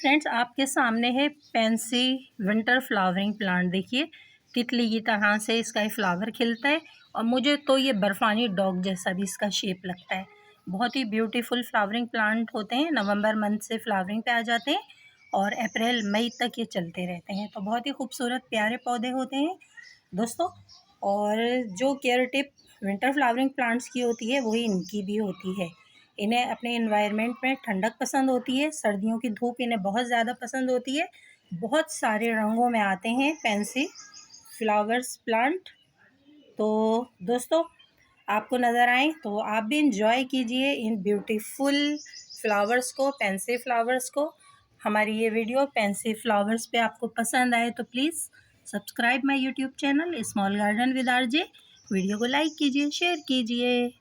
Friends, आपके सामने है पेंसी विंटर फ्लावरिंग प्लांट। देखिए तितली की तरह से इसका ये फ्लावर खिलता है और मुझे तो ये बर्फानी डॉग जैसा भी इसका शेप लगता है। बहुत ही ब्यूटीफुल फ्लावरिंग प्लांट होते हैं। नवंबर मंथ से फ्लावरिंग पे आ जाते हैं और अप्रैल मई तक ये चलते रहते हैं। तो बहुत ही खूबसूरत प्यारे पौधे होते हैं दोस्तों। और जो care tip winter flowering plants की होती है वही इनकी भी होती है। इन्हें अपने एनवायरनमेंट में ठंडक पसंद होती है, सर्दियों की धूप इन्हें बहुत ज़्यादा पसंद होती है। बहुत सारे रंगों में आते हैं पेंसी फ्लावर्स प्लांट। तो दोस्तों, आपको नज़र आए तो आप भी इंजॉय कीजिए इन ब्यूटीफुल फ्लावर्स को, पेंसी फ्लावर्स को। हमारी ये वीडियो पेंसी फ्लावर्स पे आपको पसंद आए तो please subscribe my YouTube channel small garden with RJ. Video को लाइक कीजिए, शेयर कीजिए।